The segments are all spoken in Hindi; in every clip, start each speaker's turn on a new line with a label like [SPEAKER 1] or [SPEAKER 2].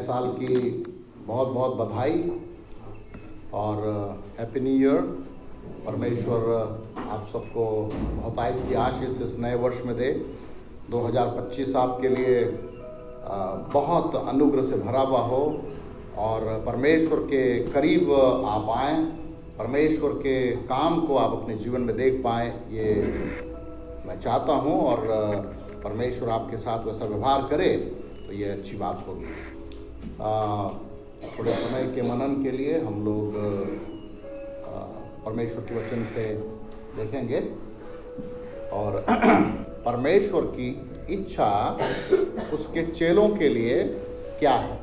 [SPEAKER 1] साल की बहुत बहुत बधाई और हैप्पी न्यू ईयर। परमेश्वर आप सबको बहुतायत की आशीष इस नए वर्ष में दे। 2025 आपके लिए बहुत अनुग्रह से भरा हुआ हो और परमेश्वर के करीब आप आएँ, परमेश्वर के काम को आप अपने जीवन में देख पाएँ, ये मैं चाहता हूँ। और परमेश्वर आपके साथ वैसा व्यवहार करे तो ये अच्छी बात होगी। थोड़े समय के मनन के लिए हम लोग परमेश्वर के वचन से देखेंगे और परमेश्वर की इच्छा उसके चेलों के लिए क्या है।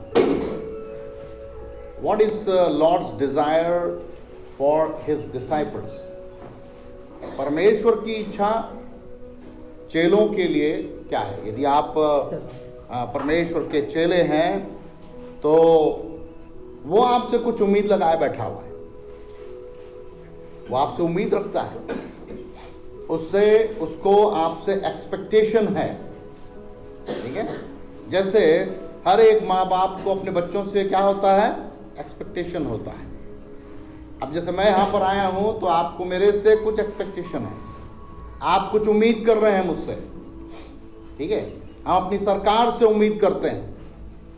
[SPEAKER 1] What is Lord's desire for his disciples? परमेश्वर की इच्छा चेलों के लिए क्या है। यदि आप परमेश्वर के चेले हैं तो वो आपसे कुछ उम्मीद लगाए बैठा हुआ है, वो आपसे उम्मीद रखता है, उसको आपसे एक्सपेक्टेशन है। ठीक है, जैसे हर एक माँ बाप को अपने बच्चों से क्या होता है, एक्सपेक्टेशन होता है। अब जैसे मैं यहाँ पर आया हूँ तो आपको मेरे से कुछ एक्सपेक्टेशन है, आप कुछ उम्मीद कर रहे हैं मुझसे। ठीक है, हम अपनी सरकार से उम्मीद करते हैं,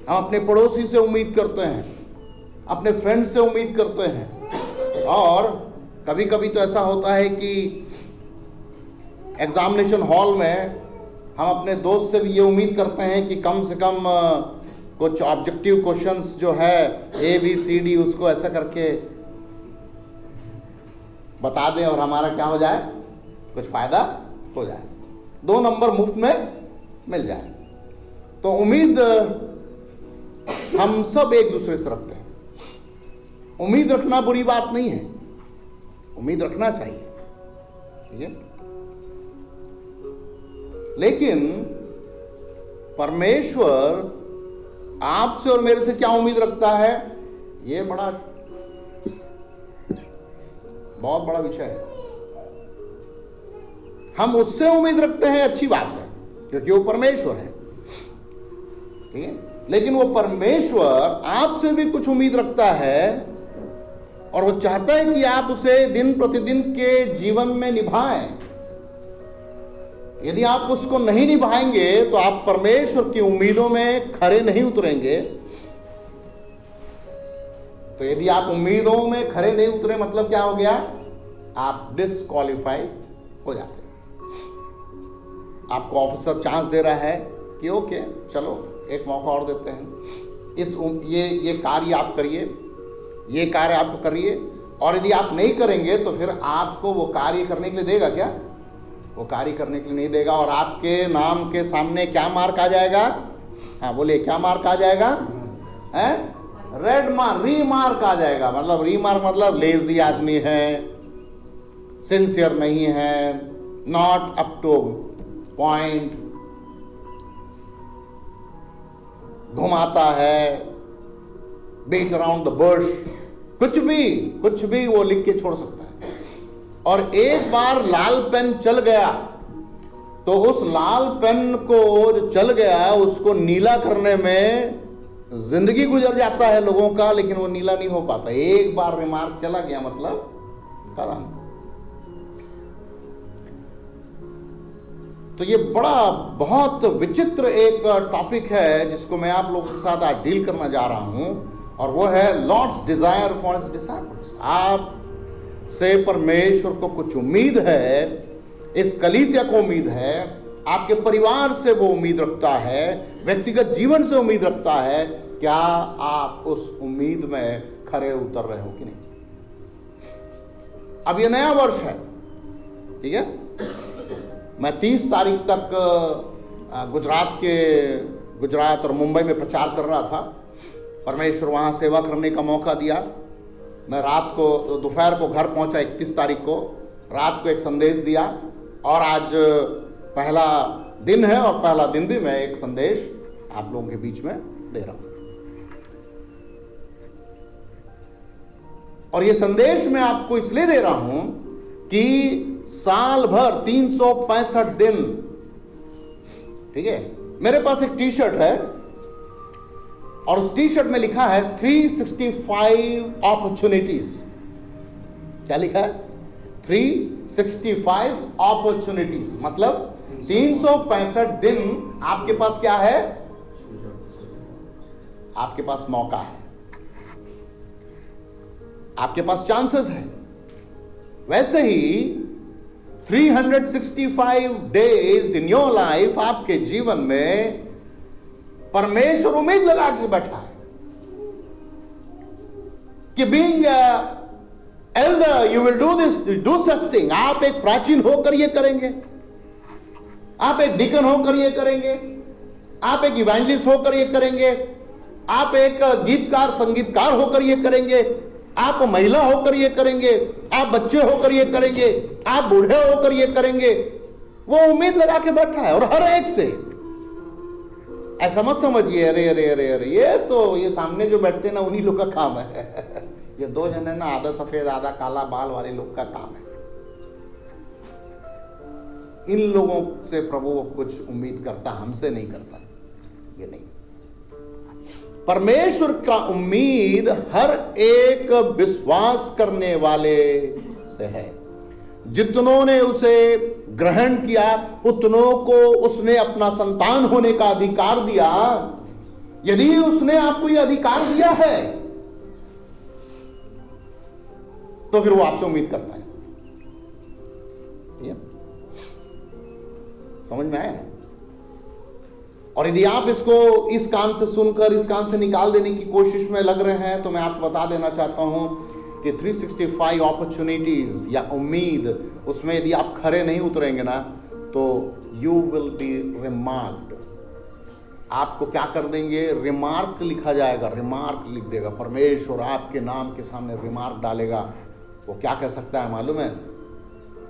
[SPEAKER 1] हम अपने पड़ोसी से उम्मीद करते हैं, अपने फ्रेंड से उम्मीद करते हैं। और कभी कभी तो ऐसा होता है कि एग्जामिनेशन हॉल में हम अपने दोस्त से भी ये उम्मीद करते हैं कि कम से कम कुछ ऑब्जेक्टिव क्वेश्चंस जो है ABCD उसको ऐसा करके बता दें और हमारा क्या हो जाए, कुछ फायदा हो जाए, 2 नंबर मुफ्त में मिल जाए। तो उम्मीद हम सब एक दूसरे से रखते हैं। उम्मीद रखना बुरी बात नहीं है, उम्मीद रखना चाहिए। ठीक है, लेकिन परमेश्वर आपसे और मेरे से क्या उम्मीद रखता है, यह बहुत बड़ा विषय है। हम उससे उम्मीद रखते हैं, अच्छी बात है, क्योंकि वो परमेश्वर है। ठीक है, लेकिन वो परमेश्वर आपसे भी कुछ उम्मीद रखता है और वो चाहता है कि आप उसे दिन प्रतिदिन के जीवन में निभाएं। यदि आप उसको नहीं निभाएंगे तो आप परमेश्वर की उम्मीदों में खरे नहीं उतरेंगे। तो यदि आप उम्मीदों में खरे नहीं उतरे मतलब क्या हो गया, आप डिस्क्वालीफाई हो जाते हैं। आपको ऑफिसर चांस दे रहा है कि ओके चलो एक मौका और देते हैं, ये कार्य आप करिए, ये कार्य आप करिए, और यदि आप नहीं करेंगे तो फिर आपको वो कार्य करने के लिए देगा क्या, वो कार्य करने के लिए नहीं देगा। और आपके नाम के सामने क्या मार्क आ जाएगा, हाँ बोलिए क्या मार्क आ जाएगा, रेड मार्क, रीमार्क आ जाएगा। मतलब रीमार्क मतलब लेजी आदमी है, सिंसियर नहीं है, नॉट अप टू पॉइंट, घुमाता है, बीट अराउंड द बुश, कुछ भी वो लिख के छोड़ सकता है। और एक बार लाल पेन चल गया तो उस लाल पेन को जो चल गया उसको नीला करने में जिंदगी गुजर जाता है लोगों का, लेकिन वो नीला नहीं हो पाता। एक बार रिमार्क चला गया मतलब खत्म। तो ये बहुत विचित्र एक टॉपिक है जिसको मैं आप लोगों के साथ आज डील करना जा रहा हूं, और वो है lord's desire for his disciples. आप से परमेश्वर को कुछ उम्मीद है, इस कलीसिया को उम्मीद है, आपके परिवार से वो उम्मीद रखता है, व्यक्तिगत जीवन से उम्मीद रखता है। क्या आप उस उम्मीद में खरे उतर रहे हो कि नहीं। अब ये नया वर्ष है, ठीक है, मैं 30 तारीख तक गुजरात और मुंबई में प्रचार कर रहा था। परमेश्वर वहां सेवा करने का मौका दिया। मैं दोपहर को घर पहुंचा 31 तारीख को, रात को एक संदेश दिया, और आज पहला दिन है और पहला दिन भी मैं एक संदेश आप लोगों के बीच में दे रहा हूं। और ये संदेश मैं आपको इसलिए दे रहा हूं कि साल भर 365 दिन, ठीक है, मेरे पास एक टी शर्ट है और उस टी शर्ट में लिखा है 365 अपॉर्चुनिटीज। क्या लिखा है? 365 अपॉर्चुनिटीज, मतलब 365 दिन आपके पास क्या है? आपके पास मौका है, आपके पास चांसेस है। वैसे ही 365 डेज इन योर लाइफ, आपके जीवन में परमेश्वर उम्मीद लगा के बैठा है कि being Elder you will do this, do such thing. आप एक प्राचीन होकर ये करेंगे, आप एक डिकन होकर ये करेंगे, आप एक इवेंजलिस्ट होकर ये करेंगे, आप एक गीतकार संगीतकार होकर ये करेंगे, आप महिला होकर ये करेंगे, आप बच्चे होकर ये करेंगे, आप बूढ़े होकर ये करेंगे। वो उम्मीद लगा के बैठा है। और हर एक से ऐसा मत समझिए अरे अरे अरे अरे ये सामने जो बैठते हैं ना उन्हीं लोग का काम है। ये दो जने ना, आधा सफेद आधा काला बाल वाले लोग का काम है। इन लोगों से प्रभु कुछ उम्मीद करता, हमसे नहीं करता। ये नहीं, परमेश्वर का उम्मीद हर एक विश्वास करने वाले से है। जितनों ने उसे ग्रहण किया उतनों को उसने अपना संतान होने का अधिकार दिया। यदि उसने आपको यह अधिकार दिया है तो फिर वो आपसे उम्मीद करता है। समझ में आया? और यदि आप इसको इस कान से सुनकर इस कान से निकाल देने की कोशिश में लग रहे हैं तो मैं आपको बता देना चाहता हूं कि 365 अपॉर्चुनिटीज या उम्मीद, उसमें यदि आप खरे नहीं उतरेंगे ना तो यू विल बी रिमार्क्ड। आपको क्या कर देंगे? रिमार्क लिखा जाएगा, रिमार्क लिख देगा परमेश्वर, आपके नाम के सामने रिमार्क डालेगा। वो क्या कह सकता है मालूम है?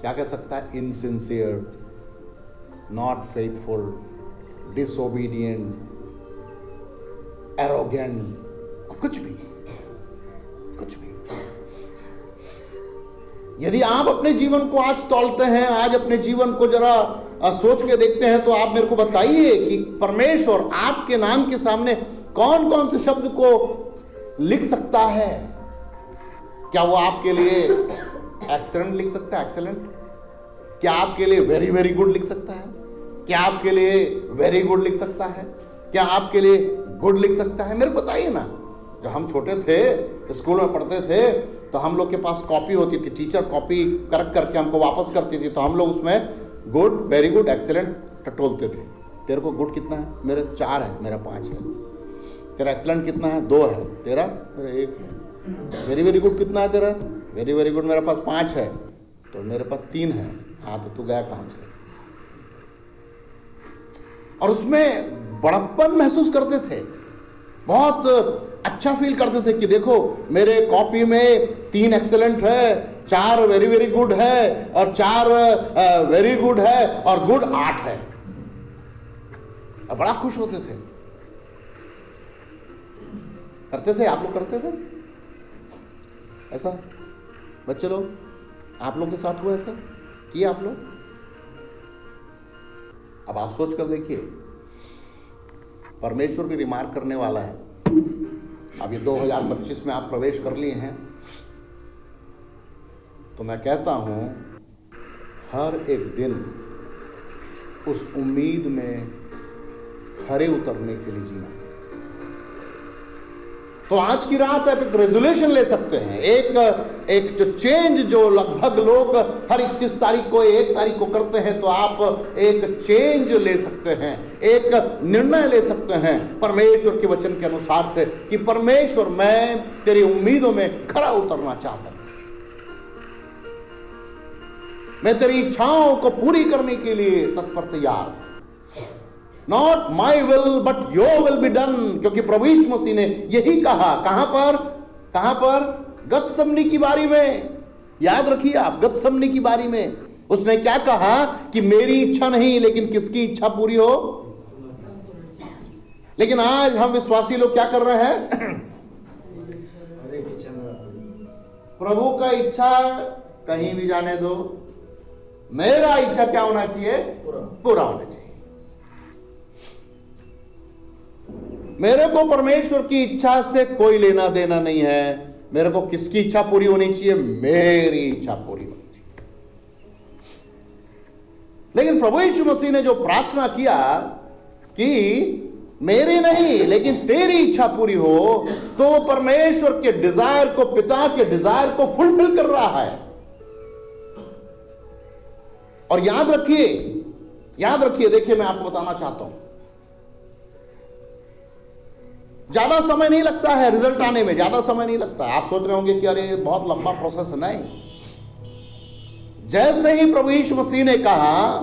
[SPEAKER 1] क्या कह सकता है? Insincere, not faithful, disobedient, arrogant, कुछ भी। यदि आप अपने जीवन को आज तौलते हैं, आज अपने जीवन को जरा सोच के देखते हैं तो आप मेरे को बताइए कि परमेश्वर आपके नाम के सामने कौन कौन से शब्द को लिख सकता है? क्या वो आपके लिए एक्सीलेंट लिख सकता है? एक्सीलेंट। क्या आपके लिए वेरी वेरी गुड लिख सकता है? क्या आपके लिए वेरी गुड लिख सकता है? क्या आपके लिए गुड लिख सकता है? मेरे को बताइए ना। जब हम छोटे थे, स्कूल में पढ़ते थे, तो हम लोग के पास कॉपी होती थी, टीचर कॉपी करेक्ट करके हमको वापस करती थी, तो हम लोग उसमें गुड, वेरी गुड, एक्सीलेंट टटोलते थे। तेरे को गुड कितना है? मेरे 4 है, मेरा 5 है। तेरा एक्सीलेंट कितना है? 2 है। तेरा? मेरा 1 है। वेरी वेरी गुड कितना है तेरा? वेरी वेरी गुड मेरे पास 5 है, तो मेरे पास 3 है। हाँ, तो तू गया काम से। और उसमें बड़प्पन महसूस करते थे, बहुत अच्छा फील करते थे कि देखो मेरे कॉपी में 3 एक्सीलेंट है, 4 वेरी वेरी गुड है और 4 वेरी गुड है और गुड 8 है। और बड़ा खुश होते थे। करते थे? आप लोग करते थे ऐसा? बच्चे लोग, आप लोग के साथ हुआ ऐसा? किया आप लोग? अब आप सोच कर देखिए, परमेश्वर भी रिमार्क करने वाला है। अब ये 2025 में आप प्रवेश कर लिए हैं, तो मैं कहता हूं हर एक दिन उस उम्मीद में खरे उतरने के लिए जीना। तो आज की रात आप एक रेजोल्यूशन ले सकते हैं, एक जो चेंज जो लगभग लोग हर 31 तारीख को 1 तारीख को करते हैं, तो आप एक चेंज ले सकते हैं, एक निर्णय ले सकते हैं परमेश्वर के वचन के अनुसार से कि परमेश्वर मैं तेरी उम्मीदों में खरा उतरना चाहता हूं, मैं तेरी इच्छाओं को पूरी करने के लिए तत्पर तैयार हूं। Not my will but your will be done, क्योंकि प्रभु यीशु मसीह ने यही कहा। कहां पर? गतसमनी की बारी में। याद रखिए आप, गतसमनी की बारी में उसने क्या कहा कि मेरी इच्छा नहीं लेकिन किसकी इच्छा पूरी हो। लेकिन आज हम विश्वासी लोग क्या कर रहे हैं? प्रभु का इच्छा कहीं भी जाने दो, मेरा इच्छा क्या होना चाहिए? पूरा होना चाहिए। मेरे को परमेश्वर की इच्छा से कोई लेना देना नहीं है। मेरे को किसकी इच्छा पूरी होनी चाहिए? मेरी इच्छा पूरी होनी चाहिए। लेकिन प्रभु यीशु मसीह ने जो प्रार्थना किया कि मेरी नहीं लेकिन तेरी इच्छा पूरी हो, तो वो परमेश्वर के डिजायर को, पिता के डिजायर को फुलफिल कर रहा है। और याद रखिए, देखिए मैं आपको बताना चाहता हूं, ज्यादा समय नहीं लगता है रिजल्ट आने में, ज्यादा समय नहीं लगता है। आप सोच रहे होंगे कि अरे बहुत लंबा प्रोसेस है। नहीं, जैसे ही प्रभु यीशु मसीह ने कहा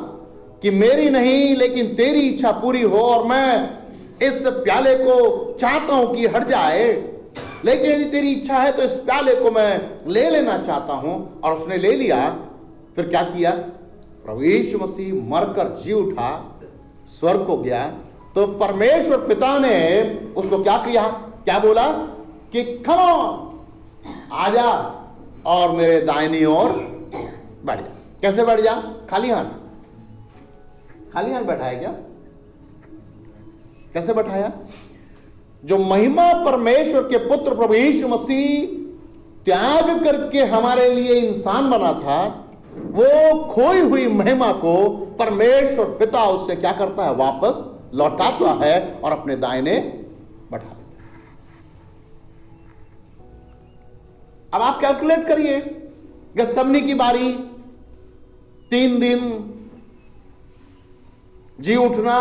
[SPEAKER 1] कि मेरी नहीं लेकिन तेरी इच्छा पूरी हो, और मैं इस प्याले को चाहता हूं कि हट जाए, लेकिन यदि तेरी इच्छा है तो इस प्याले को मैं ले लेना चाहता हूं, और उसने ले लिया। फिर क्या किया? प्रभु यीशु मसीह मरकर जी उठा, स्वर्ग को गया, तो परमेश्वर पिता ने उसको क्या किया? क्या बोला कि कम ऑन, आजा और मेरे दाहिनी ओर बैठ जा। कैसे बैठ जा? खाली हाथ बैठाया क्या? कैसे बैठाया? जो महिमा परमेश्वर के पुत्र प्रभु यीशु मसीह त्याग करके हमारे लिए इंसान बना था, वो खोई हुई महिमा को परमेश्वर पिता उससे क्या करता है? वापस लौटाता है और अपने दाहिने बैठा देता है। अब आप कैलकुलेट करिए, गत्सेमनी की बारी, 3 दिन जी उठना,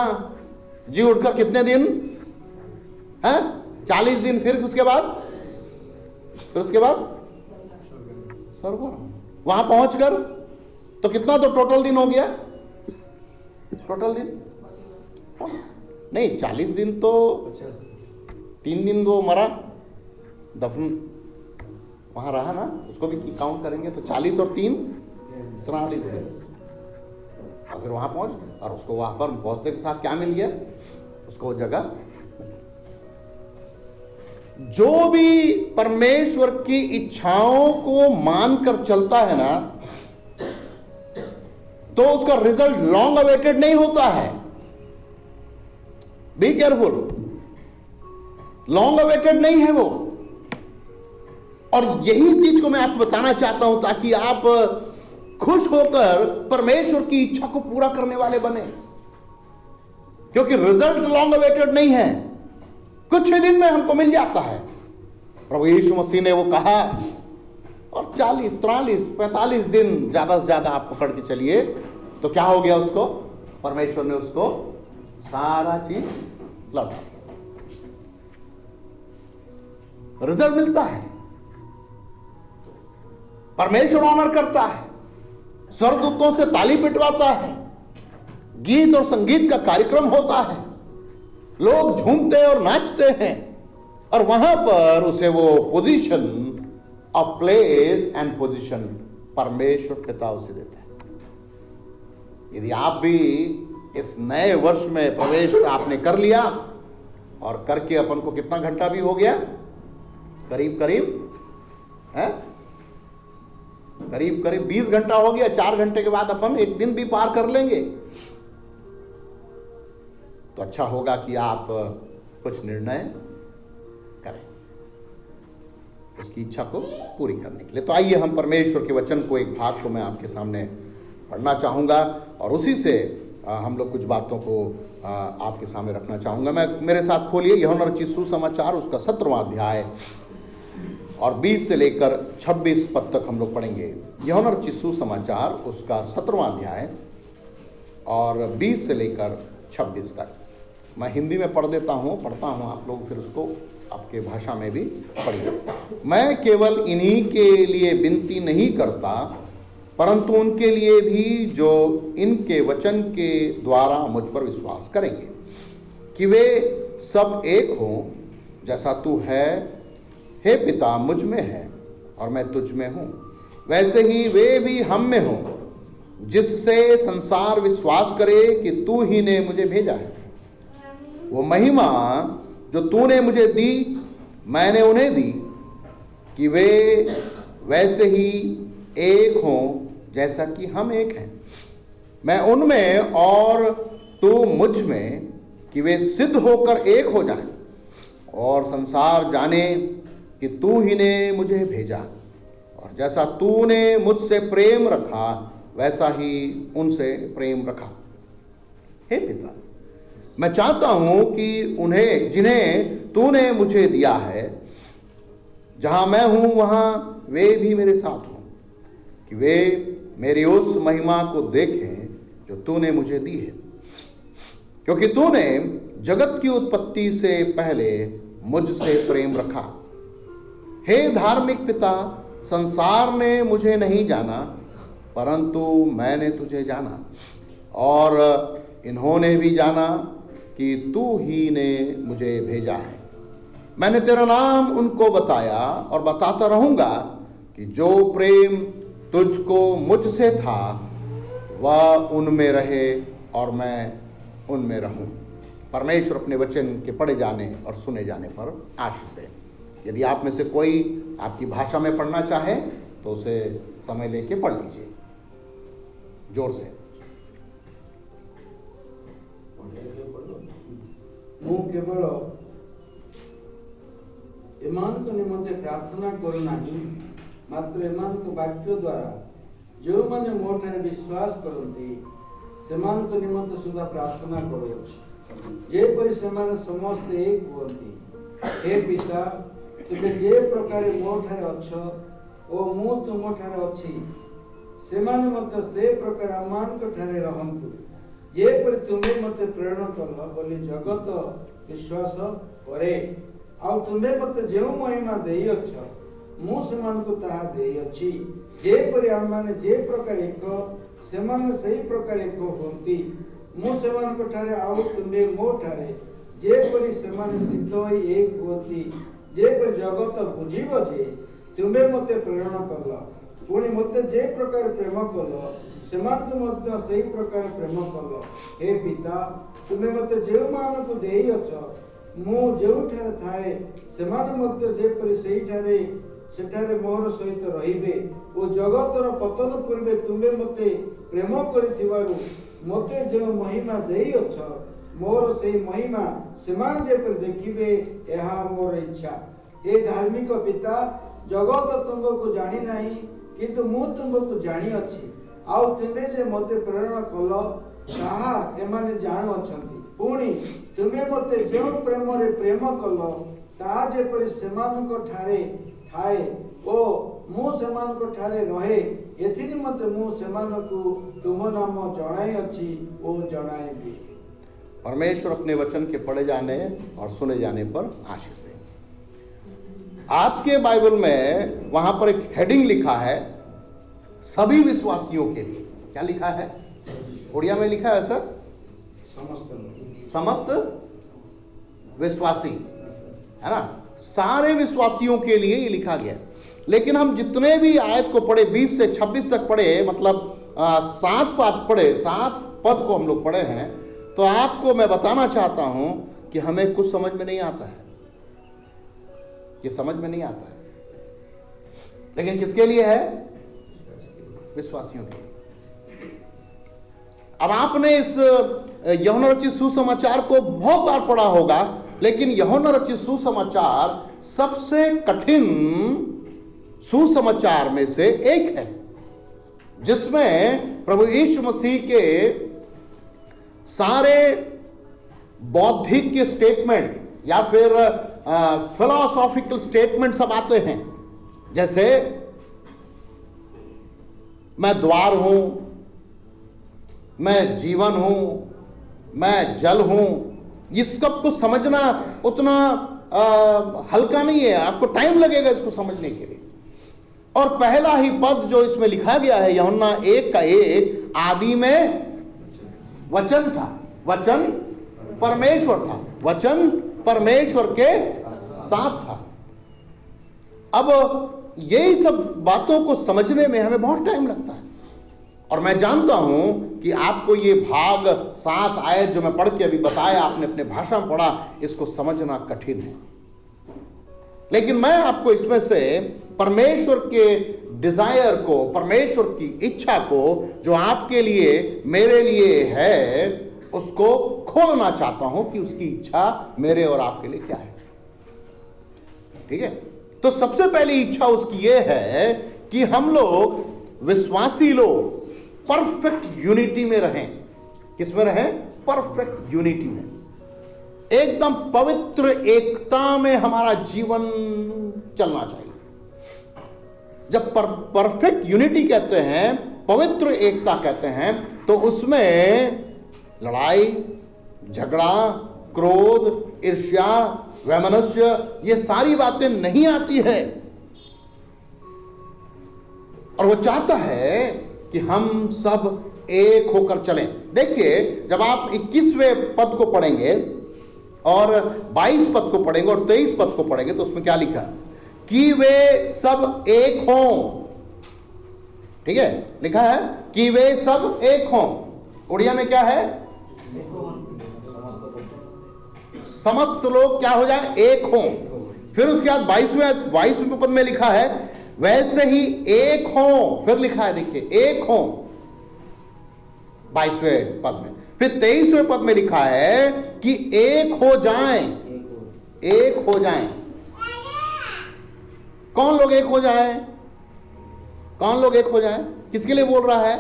[SPEAKER 1] जी उठकर कितने दिन है? 40 दिन। फिर उसके बाद स्वर्ग। वहां पहुंचकर तो कितना, तो टोटल दिन हो गया? टोटल दिन नहीं, 40 दिन तो 3 दिन वो मरा, दफन वहां रहा ना, उसको भी काउंट करेंगे तो 40 और 3 43 दिन। और फिर वहां पहुंच, और उसको वहां पर पहुंचने के साथ क्या मिल गया? उसको जगह। जो भी परमेश्वर की इच्छाओं को मानकर चलता है ना, तो उसका रिजल्ट लॉन्ग अवेटेड नहीं होता है। बी केयरफुल, लॉन्ग अवेटेड नहीं है वो। और यही चीज को मैं आपको बताना चाहता हूं, ताकि आप खुश होकर परमेश्वर की इच्छा को पूरा करने वाले बने, क्योंकि रिजल्ट लॉन्ग अवेटेड नहीं है, कुछ ही दिन में हमको मिल जाता है। प्रभु यीशु मसीह ने वो कहा, और 40, 43, 45 दिन ज्यादा से ज्यादा आप पकड़ के चलिए, तो क्या हो गया? उसको परमेश्वर ने उसको सारा चीज लौटा, रिजल्ट मिलता है। परमेश्वर ऑनर करता है, स्वर्गदूतों से ताली पिटवाता है, गीत और संगीत का कार्यक्रम होता है, लोग झूमते और नाचते हैं, और वहां पर उसे वो position of place and position परमेश्वर पिता उसे देता है। यदि आप भी इस नए वर्ष में प्रवेश आपने कर लिया, और करके अपन को कितना घंटा भी हो गया? करीब करीब 20 घंटा हो गया। 4 घंटे के बाद अपन एक दिन भी पार कर लेंगे। तो अच्छा होगा कि आप कुछ निर्णय करें उसकी इच्छा को पूरी करने के लिए। तो आइए हम परमेश्वर के वचन को, एक भाग को मैं आपके सामने पढ़ना चाहूंगा, और उसी से हम लोग कुछ बातों को आपके सामने रखना चाहूंगा। मेरे साथ खोलिए यूहन्ना रचित सुसमाचार, उसका 17वां अध्याय, और 20 से लेकर 26 पद तक हम लोग पढ़ेंगे। यूहन्ना रचित सुसमाचार, उसका 17वां अध्याय और 20 से लेकर 26 तक। मैं हिंदी में पढ़ता हूँ, आप लोग फिर उसको आपके भाषा में भी पढ़िए। मैं केवल इन्हीं के लिए विनती नहीं करता, परंतु उनके लिए भी जो इनके वचन के द्वारा मुझ पर विश्वास करेंगे, कि वे सब एक हों, जैसा तू है हे पिता मुझ में है और मैं तुझ में हूं, वैसे ही वे भी हम में हों, जिससे संसार विश्वास करे कि तू ही ने मुझे भेजा है। वो महिमा जो तूने मुझे दी, मैंने उन्हें दी, कि वे वैसे ही एक हों जैसा कि हम एक हैं, मैं उनमें और तू मुझ में, कि वे सिद्ध होकर एक हो जाएं। और संसार जाने कि तू ही ने मुझे भेजा, और जैसा तूने मुझसे प्रेम रखा वैसा ही उनसे प्रेम रखा। हे पिता, मैं चाहता हूं कि उन्हें जिन्हें तूने मुझे दिया है, जहां मैं हूं वहां वे भी मेरे साथ हों, कि वे मेरी उस महिमा को देखें जो तूने मुझे दी है, क्योंकि तूने जगत की उत्पत्ति से पहले मुझसे प्रेम रखा। हे धार्मिक पिता, संसार ने मुझे नहीं जाना, परंतु मैंने तुझे जाना, और इन्होंने भी जाना कि तू ही ने मुझे भेजा है। मैंने तेरा नाम उनको बताया और बताता रहूंगा कि जो प्रेम तुझको मुझसे था वह उनमें रहे और मैं उनमें रहूं। परमेश्वर अपने वचन के पढ़े जाने और सुने जाने पर आशीष दे। यदि आप में से कोई आपकी भाषा में पढ़ना चाहे तो उसे समय लेके पढ़ लीजिए जोर से।
[SPEAKER 2] ମୁଁ କେବଳ ଏମାନଙ୍କ ନିମନ୍ତେ ପ୍ରାର୍ଥନା କରୁନାହିଁ, ମାତ୍ର ଏମାନଙ୍କ ବାକ୍ୟ ଦ୍ୱାରା ଯେଉଁମାନେ ମୋ ଠାରେ ବିଶ୍ୱାସ କରନ୍ତି ସେମାନଙ୍କ ନିମନ୍ତେ ସୁଦ୍ଧା ପ୍ରାର୍ଥନା କରୁଅଛି, ଯେପରି ସେମାନେ ସମସ୍ତେ ଏକ ହୁଅନ୍ତି। ହେ ପିତା, ତୁମେ ଯେ ପ୍ରକାର ମୋ ଠାରେ ଅଛ ଓ ମୁଁ ତୁମ ଠାରେ ଅଛି, ସେମାନେ ମଧ୍ୟ ସେ ପ୍ରକାର ଆମମାନଙ୍କ ଠାରେ ରହନ୍ତୁ, ଯେପରି ତୁମେ ମୋତେ ପ୍ରେରଣ କଲ ବୋଲି ଜଗତ ବିଶ୍ୱାସ କରେ। ଆଉ ତୁମେ ମୋତେ ଯେଉଁ ମହିମା ଦେଇଅଛ ମୁଁ ସେମାନଙ୍କୁ ତାହା ଦେଇଅଛି, ଯେପରି ଆମମାନେ ଯେ ପ୍ରକାର ଏକ ସେମାନେ ସେହି ପ୍ରକାର ଏକ ହୁଅନ୍ତି। ମୁଁ ସେମାନଙ୍କ ଠାରେ ଆଉ ତୁମେ ମୋ ଠାରେ, ଯେପରି ସେମାନେ ସିଦ୍ଧ ହୋଇ ଏକ ହୁଅନ୍ତି, ଯେପରି ଜଗତ ବୁଝିବ ଯେ ତୁମେ ମୋତେ ପ୍ରେରଣ କଲ। ପୁଣି ମୋତେ ଯେ ପ୍ରକାର ପ୍ରେମ କଲ ସେମାନଙ୍କୁ ମଧ୍ୟ ସେହି ପ୍ରକାର ପ୍ରେମ କଲ। ହେ ପିତା, ତୁମେ ମୋତେ ଯେଉଁମାନଙ୍କୁ ଦେଇଅଛ ମୁଁ ଯେଉଁଠାରେ ଥାଏ ସେମାନେ ମଧ୍ୟ ଯେପରି ସେଠାରେ ମୋହର ସହିତ ରହିବେ, ଓ ଜଗତର ପତନ ପୂର୍ବେ ତୁମେ ମୋତେ ପ୍ରେମ କରିଥିବାରୁ ମୋତେ ଯେଉଁ ମହିମା ଦେଇଅଛ ମୋର ସେହି ମହିମା ସେମାନେ ଯେପରି ଦେଖିବେ, ଏହା ମୋର ଇଚ୍ଛା। ହେ ଧାର୍ମିକ ପିତା, ଜଗତ ତୁମକୁ ଜାଣିନାହିଁ, କିନ୍ତୁ ମୁଁ ତୁମକୁ ଜାଣିଅଛି, ଆଉ ତୁମେ ଯେ ମୋତେ ପ୍ରେରଣ କଲ ତାହା ଏମାନେ ଜାଣୁଅଛନ୍ତି। ପୁଣି ତୁମେ ମୋତେ ଯେଉଁ ପ୍ରେମରେ ପ୍ରେମ କଲ ତାହା ଯେପରି ସେମାନଙ୍କ ଠାରେ ଥାଏ ଓ ମୁଁ ସେମାନଙ୍କ ଠାରେ ରହେ, ଏଥି ନିମନ୍ତେ ମୁଁ ସେମାନଙ୍କୁ ତୁମ ନାମ ଜଣାଇଅଛି ଓ ଜଣାଇବି।
[SPEAKER 1] परमेश्वर अपने वचन के पढ़े जाने और सुने जाने पर आशीष दे। आपके बाइबल में वहां पर एक हेडिंग लिखा है, सभी विश्वासियों के लिए। क्या लिखा है? उड़िया में लिखा है सर, समस्त विश्वासी, है ना? सारे विश्वासियों के लिए ये लिखा गया। लेकिन हम जितने भी आयत को पढ़े 20 से 26 तक पढ़े, मतलब 7 पद पढ़े, 7 पद को हम लोग पढ़े हैं, तो आपको मैं बताना चाहता हूं कि हमें कुछ समझ में नहीं आता है। ये समझ में नहीं आता है, लेकिन किसके लिए है? विश्वासियों के लिए। अब आपने इस यूहन्ना रचित सुसमाचार को बहुत बार पढ़ा होगा, लेकिन यूहन्ना रचित सुसमाचार सबसे कठिन सुसमाचार में से एक है, जिसमें प्रभु यीशु मसीह के सारे बौद्धिक के स्टेटमेंट या फिर फिलोसॉफिकल स्टेटमेंट सब आते हैं। जैसे मैं द्वार हूं, मैं जीवन हूं, मैं जल हूं। इस सब को समझना उतना हल्का नहीं है, आपको टाइम लगेगा इसको समझने के लिए। और पहला ही पद जो इसमें लिखा गया है यूहन्ना 1:1, आदि में वचन था, वचन परमेश्वर था, वचन परमेश्वर के साथ था। अब यही सब बातों को समझने में हमें बहुत टाइम लगता है, और मैं जानता हूं कि आपको ये भाग 7 आयत जो मैं पढ़ के अभी बताया, आपने अपने भाषा में पढ़ा, इसको समझना कठिन है। लेकिन मैं आपको इसमें से परमेश्वर के डिजायर को, परमेश्वर की इच्छा को जो आपके लिए, मेरे लिए है, उसको खोलना चाहता हूं कि उसकी इच्छा मेरे और आपके लिए क्या है। ठीक है। तो सबसे पहली इच्छा उसकी ये है कि हम लोग विश्वासी लोग परफेक्ट यूनिटी में रहें। किस में रहें? परफेक्ट यूनिटी में, एकदम पवित्र एकता में हमारा जीवन चलना चाहिए। जब परफेक्ट यूनिटी कहते हैं, पवित्र एकता कहते हैं, तो उसमें लड़ाई, झगड़ा, क्रोध, ईर्ष्या, वैमनस्य, ये सारी बातें नहीं आती है। और वो चाहता है कि हम सब एक होकर चलें। देखिए, जब आप 21वें पद को पढ़ेंगे और 22 पद को पढ़ेंगे और 23 पद को पढ़ेंगे तो उसमें क्या लिखा है? कि वे सब एक हों। ठीक है, लिखा है कि वे सब एक हों। उड़िया में क्या है? समस्त लोग क्या हो जाए? एक हों। फिर उसके बाद 22वें पद में लिखा है वैसे ही एक हों। फिर लिखा है, देखिए, एक हों 22वें पद में। फिर 23वें पद में लिखा है कि एक हो जाएं, एक हो जाएं। कौन लोग एक हो जाएं? कौन लोग एक हो जाएं? किसके लिए बोल रहा है?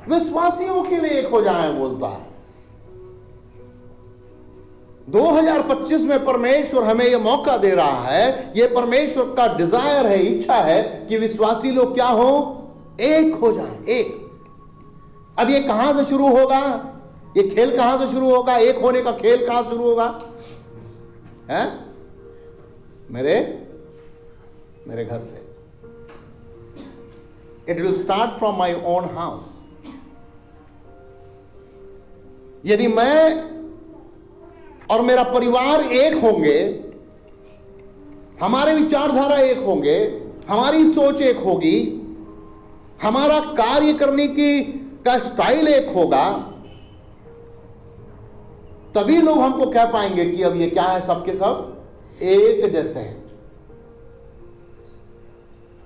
[SPEAKER 1] विश्वासियों के लिए एक हो जाएं बोलता है। 2025 में परमेश्वर हमें यह मौका दे रहा है, यह परमेश्वर का डिजायर है, इच्छा है कि विश्वासी लोग क्या हो? एक हो जाएं, एक। अब ये कहां से शुरू होगा? ये खेल कहां से शुरू होगा? एक होने का खेल कहां शुरू होगा? है? मेरे घर से। It will start from my own house. यदि मैं और मेरा परिवार एक होंगे, हमारे विचारधारा एक होंगे, हमारी सोच एक होगी, हमारा कार्य करने का स्टाइल एक होगा, तभी लोग हमको कह पाएंगे कि अब ये क्या है, सबके सब एक जैसे हैं।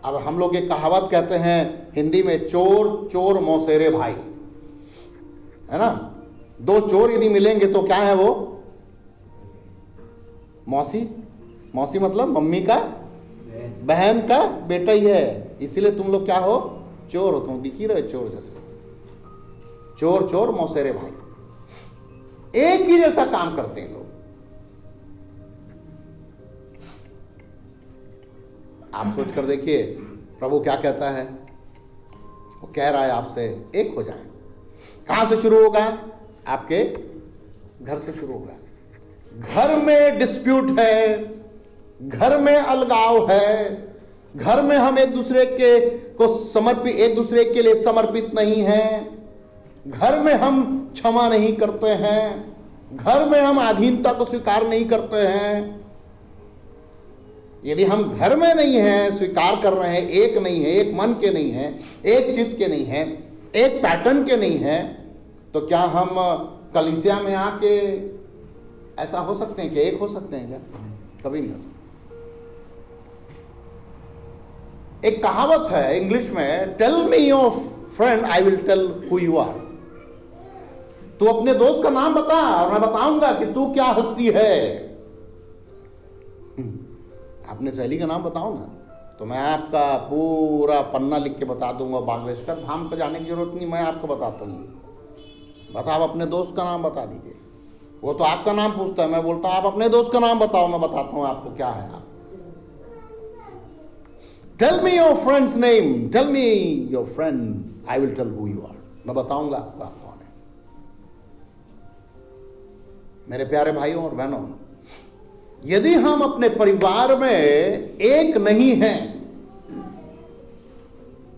[SPEAKER 1] अब हम लोग एक कहावत कहते हैं हिंदी में, चोर चोर मौसेरे भाई, है ना? दो चोर यदि मिलेंगे तो क्या है वो? मौसी। मौसी मतलब मम्मी का बहन का बेटा ही है, इसीलिए तुम लोग क्या हो? चोर हो। तुम दिख ही रहे चोर जैसे। चोर चोर मौसेरे भाई, एक ही जैसा काम करते हैं लोग। आप सोच कर देखिए प्रभु क्या कहता है। वो कह रहा है आपसे एक हो जाए। कहां से शुरू होगा? आपके घर से शुरू होगा। घर में डिस्प्यूट है, घर में अलगाव है, घर में हम एक दूसरे के लिए समर्पित नहीं हैं, घर में हम क्षमा नहीं करते हैं, घर में हम अधीनता को स्वीकार नहीं करते हैं। यदि हम घर में नहीं हैं, स्वीकार कर रहे हैं, एक नहीं है, एक मन के नहीं हैं, एक चित्त के नहीं हैं, एक पैटर्न के नहीं हैं, तो क्या हम कलीसिया में आके ऐसा हो सकते हैं कि एक हो सकते हैं? क्या? कभी नहीं हो सकते। एक कहावत है इंग्लिश में, tell me your friend I will tell who you are. तू अपने दोस्त का नाम बता और मैं बताऊंगा कि तू क्या हस्ती है। अपने सहेली का नाम बताओ ना, तो मैं आपका पूरा पन्ना लिख के बता दूंगा। बागेश्वर धाम पर जाने की जरूरत नहीं, मैं आपको बताता हूं। बस आप अपने दोस्त का नाम बता दीजिए। वो तो आपका नाम पूछता है, मैं बोलता हूं आप अपने दोस्त का नाम बताओ, मैं बताता हूं आपको क्या है। आप tell me your friends name, tell me your friend, I will tell who you are. मैं बताऊंगा आपको आप कौन है। मेरे प्यारे भाइयों और बहनों, यदि हम अपने परिवार में एक नहीं हैं,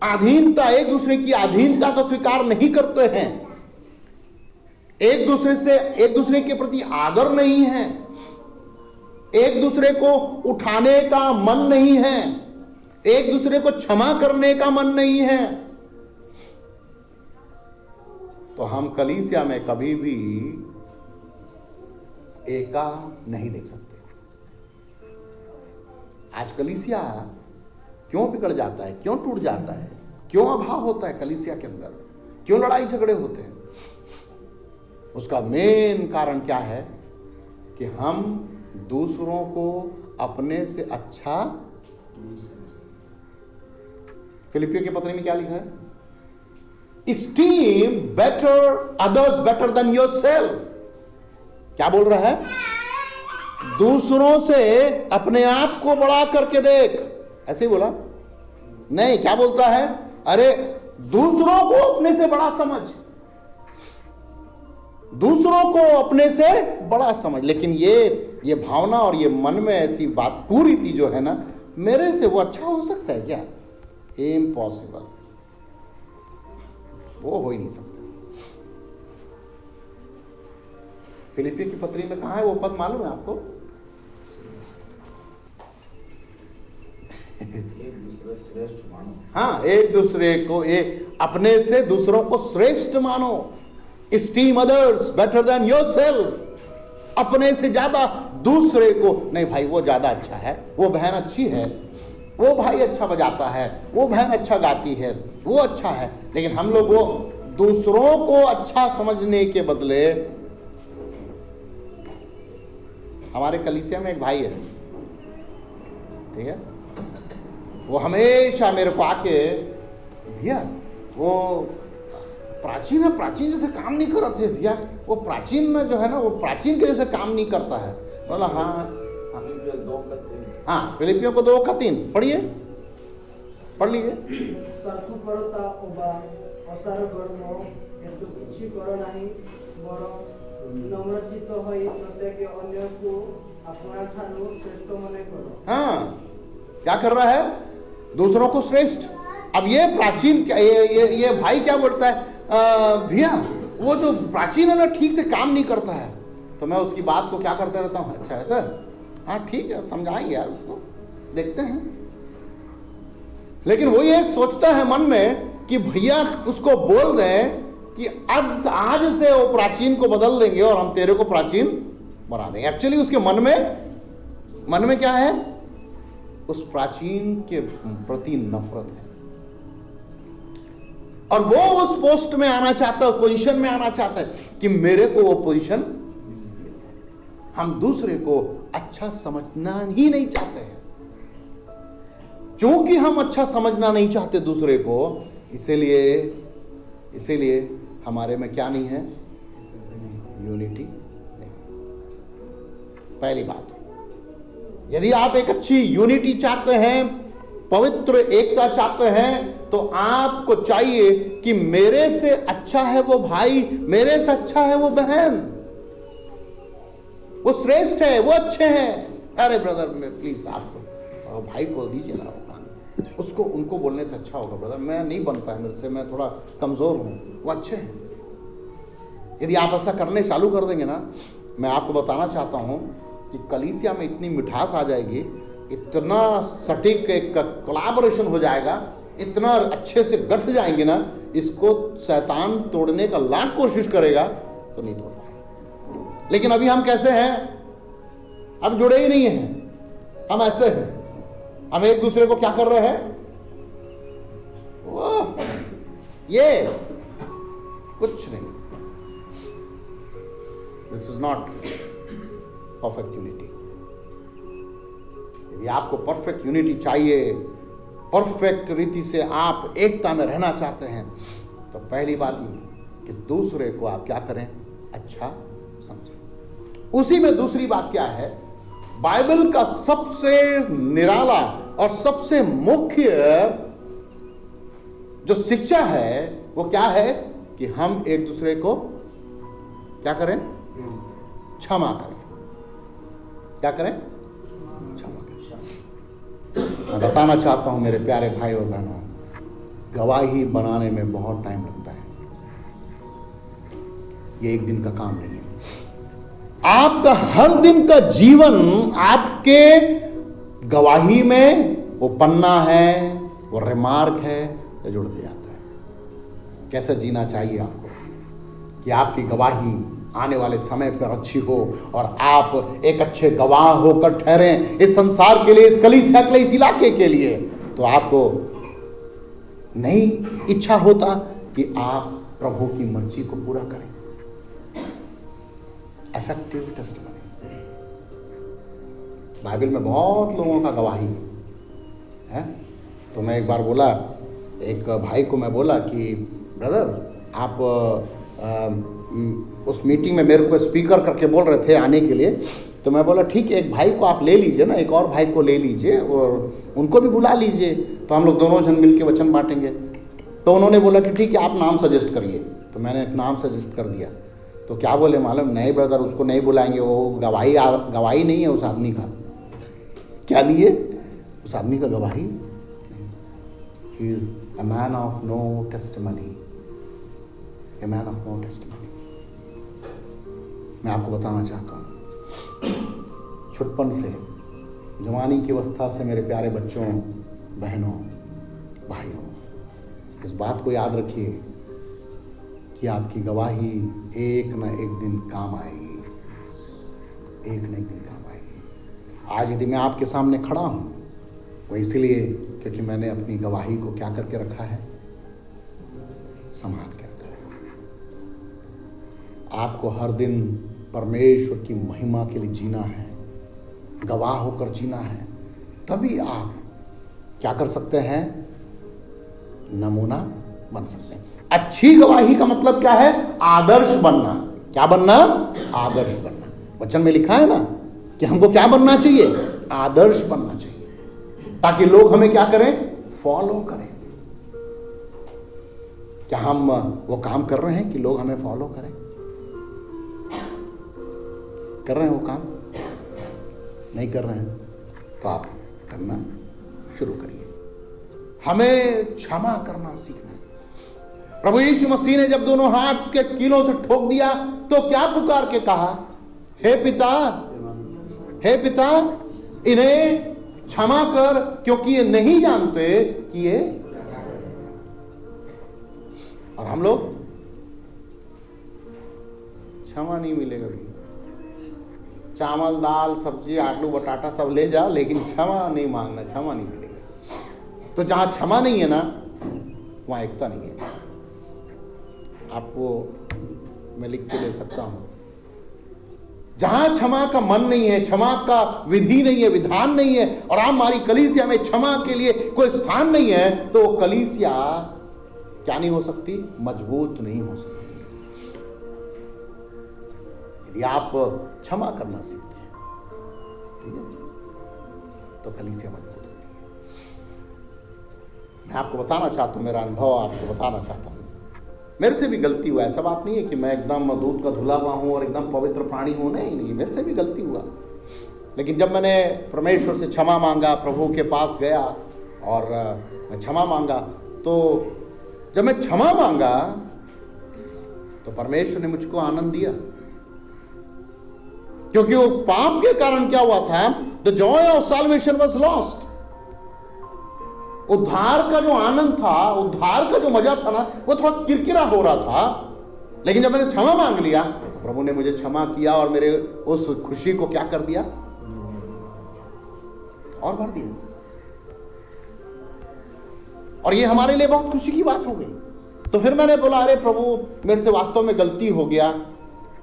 [SPEAKER 1] अधीनता, एक दूसरे की अधीनता को स्वीकार नहीं करते हैं, एक दूसरे के प्रति आदर नहीं है, एक दूसरे को उठाने का मन नहीं है, एक दूसरे को क्षमा करने का मन नहीं है, तो हम कलीसिया में कभी भी एका नहीं देख सकते। आज कलीसिया क्यों बिगड़ जाता है, क्यों टूट जाता है, क्यों अभाव होता है कलीसिया के अंदर, क्यों लड़ाई झगड़े होते हैं? उसका मेन कारण क्या है कि हम दूसरों को अपने से अच्छा। फिलिपियों के पत्री में क्या लिखा है? Esteem better others better than yourself. क्या बोल रहा है? दूसरों से अपने आप को बड़ा करके देख, ऐसे ही बोला नहीं? क्या बोलता है? अरे दूसरों को अपने से बड़ा समझ, दूसरों को अपने से बड़ा समझ। लेकिन ये भावना और ये मन में ऐसी बात कुरीति जो है ना, मेरे से वो अच्छा हो सकता है क्या? इम्पॉसिबल, वो हो ही नहीं सकता। फिलिपियों की पत्री में कहां है वो पद मालूम है आपको?
[SPEAKER 2] एक दूसरे श्रेष्ठ मानो।
[SPEAKER 1] हाँ, एक दूसरे को अपने से दूसरों को श्रेष्ठ मानो। Esteem others better than yourself. अपने से ज्यादा दूसरे को नहीं। भाई वो ज्यादा अच्छा है, वो बहन अच्छी है, वो भाई अच्छा बजाता है, वो बहन अच्छा गाती है, वो अच्छा है। लेकिन हम लोग वो दूसरों को अच्छा समझने के बदले, हमारे कलीसिया में एक भाई है, ठीक है, वो हमेशा मेरे को आके, भैया वो प्राचीन है, प्राचीन जैसे काम नहीं कर रहे थे भैया, वो प्राचीन में जो है ना, वो प्राचीन के जैसे काम नहीं करता है। बोला हाँ हाँ, फिलिपियों को 2:3 पढ़िए, पढ़ लीजिए।
[SPEAKER 3] स्वार्थपरता अथवा असार कर्म हेतु किछि कर नाही, बरं नम्रचित्त होई प्रत्येक अन्य को अपना ठानु श्रेष्ठ मने करो।
[SPEAKER 1] हाँ, क्या कर रहा है? दूसरों को श्रेष्ठ। अब ये प्राचीन ये भाई क्या बोलता है? भैया वो जो प्राचीन है ना, ठीक से काम नहीं करता है। तो मैं उसकी बात को क्या करते रहता हूँ, अच्छा है सर, हाँ ठीक है, समझाएंगे यार उसको, देखते हैं। लेकिन वो ये सोचता है मन में कि भैया उसको बोल दें कि आज से वो प्राचीन को बदल देंगे और हम तेरे को प्राचीन बना देंगे। एक्चुअली उसके मन में क्या है? उस प्राचीन के प्रति नफरत है, और वो उस पोस्ट में आना चाहता है, उस पोजीशन में आना चाहता है कि मेरे को वो पोजीशन। हम दूसरे को अच्छा समझना ही नहीं चाहते हैं। क्योंकि हम अच्छा समझना नहीं चाहते दूसरे को, इसीलिए हमारे में क्या नहीं है? यूनिटी नहीं। पहली बात, यदि आप एक अच्छी यूनिटी चाहते हैं, पवित्र एकता चाहते हैं, तो आपको चाहिए कि मेरे से अच्छा है वो भाई, मेरे से अच्छा है वो बहन, वो श्रेष्ठ है, वो अच्छे हैं। अरे ब्रदर मैं प्लीज आपको भाई को दीजिए ना, उसको उनको बोलने से अच्छा होगा ब्रदर, मैं नहीं बनता है मेरे से, मैं थोड़ा कमजोर हूं, वो अच्छे हैं। यदि आप ऐसा करने चालू कर देंगे ना, मैं आपको बताना चाहता हूं कि कलीसिया में इतनी मिठास आ जाएगी, इतना सटीक एक कोलैबोरेशन हो जाएगा, इतना अच्छे से गठ जाएंगे ना, इसको शैतान तोड़ने का लाख कोशिश करेगा तो नहीं तोड़ पाएगा। लेकिन अभी हम कैसे हैं? हम जुड़े ही नहीं हैं, हम ऐसे हैं। हम एक दूसरे को क्या कर रहे हैं? वो ये कुछ नहीं। This is not perfect unity. यदि आपको परफेक्ट यूनिटी चाहिए, परफेक्ट रीति से आप एकता में रहना चाहते हैं, तो पहली बात ये कि दूसरे को आप क्या करें? अच्छा समझें। उसी में दूसरी बात क्या है? बाइबल का सबसे निराला और सबसे मुख्य जो शिक्षा है वो क्या है? कि हम एक दूसरे को क्या करें? क्षमा करें। क्या करें? क्षमा करें। मैं बताना चाहता हूं मेरे प्यारे भाई और बहनों, गवाही बनाने में बहुत टाइम लगता है, ये एक दिन का काम नहीं है। आपका हर दिन का जीवन आपके गवाही में वो पन्ना है, वो रिमार्क है जो जुड़ते जाता है। कैसे जीना चाहिए आपको कि आपकी गवाही आने वाले समय पर अच्छी हो और आप एक अच्छे गवाह होकर ठहरें इस संसार के लिए, इस कलीसिया के लिए, इस इलाके के लिए। तो आपको नहीं इच्छा होता कि आप प्रभु की मर्जी को पूरा करें। Effective testimony. बाइबल में बहुत लोगों का गवाही है। तो मैं एक बार बोला, एक भाई को मैं बोला कि ब्रदर आप उस मीटिंग में मेरे को स्पीकर करके बोल रहे थे आने के लिए, तो मैं बोला ठीक है, एक भाई को आप ले लीजिए ना, एक और भाई को ले लीजिए और उनको भी बुला लीजिए, तो हम लोग दोनों जन मिलके वचन बांटेंगे। तो उन्होंने बोला कि ठीक है आप नाम सजेस्ट करिए। तो मैंने एक नाम सजेस्ट कर दिया। तो क्या बोले मालूम, नहीं ब्रदर उसको नहीं बुलाएंगे, वो गवाही नहीं है उस आदमी का। क्या लिए? उस आदमी का गवाही। He is a man of no testimony, a man of no testimony. मैं आपको बताना चाहता हूं, छुटपन से, जवानी की अवस्था से मेरे प्यारे बच्चों, बहनों, भाइयों, इस बात को याद रखिए कि आपकी गवाही एक न एक दिन काम आएगी, एक न एक दिन काम आएगी। आज यदि मैं आपके सामने खड़ा हूं, वो इसलिए क्योंकि मैंने अपनी गवाही को क्या करके रखा है? संभाल के रखा है। आपको हर दिन परमेश्वर की महिमा के लिए जीना है, गवाह होकर जीना है, तभी आप क्या कर सकते हैं? नमूना बन सकते हैं। अच्छी गवाही का मतलब क्या है? आदर्श बनना। क्या बनना? आदर्श बनना। वचन में लिखा है ना कि हमको क्या बनना चाहिए? आदर्श बनना चाहिए, ताकि लोग हमें क्या करें? फॉलो करें। क्या हम वो काम कर रहे हैं कि लोग हमें फॉलो करें? कर रहे हैं वो काम? नहीं कर रहे हैं तो आप करना शुरू करिए। हमें क्षमा करना सीखना है। प्रभु यीशु मसीह ने जब दोनों हाथ के कीलों से ठोक दिया तो क्या पुकार के कहा? हे पिता, हे पिता, इन्हें क्षमा कर, क्योंकि ये नहीं जानते कि ये। और हम लोग क्षमा नहीं मिलेगा भी। चावल, दाल, सब्जी, आलू, बटाटा सब ले जा, लेकिन क्षमा नहीं मांगना, क्षमा नहीं मिलेगा। तो जहां क्षमा नहीं है ना, वहां एकता नहीं है। आपको मैं लिख के दे सकता हूं, जहां क्षमा का मन नहीं है, क्षमा का विधि नहीं है, विधान नहीं है, और हमारी कलीसिया में क्षमा के लिए कोई स्थान नहीं है, तो कलीसिया क्या नहीं हो सकती? मजबूत नहीं हो सकती। यदि आप क्षमा करना सीखते हैं, ठीक है, तो कलीसिया मजबूत होती है। मैं आपको बताना चाहता हूं, मेरा अनुभव आपको बताना चाहता हूं। मेरे से भी गलती हुआ, ऐसा बात नहीं है कि मैं एकदम दूध का धुला हुआ हूं और एकदम पवित्र प्राणी हूं, नहीं, मेरे से भी गलती हुआ। लेकिन जब मैंने परमेश्वर से क्षमा मांगा, प्रभु के पास गया और मैं क्षमा मांगा, तो जब मैं क्षमा मांगा तो परमेश्वर ने मुझको आनंद दिया, क्योंकि वो पाप के कारण क्या हुआ था? The Joy of salvation was lost. उद्धार का जो आनंद था, उद्धार का जो मजा था ना, वो थोड़ा किरकिरा हो रहा था। लेकिन जब मैंने क्षमा मांग लिया, प्रभु ने मुझे क्षमा किया और मेरे उस खुशी को क्या कर दिया? और भर दिया। और ये हमारे लिए बहुत खुशी की बात हो गई। तो फिर मैंने बोला, अरे प्रभु, मेरे से वास्तव में गलती हो गया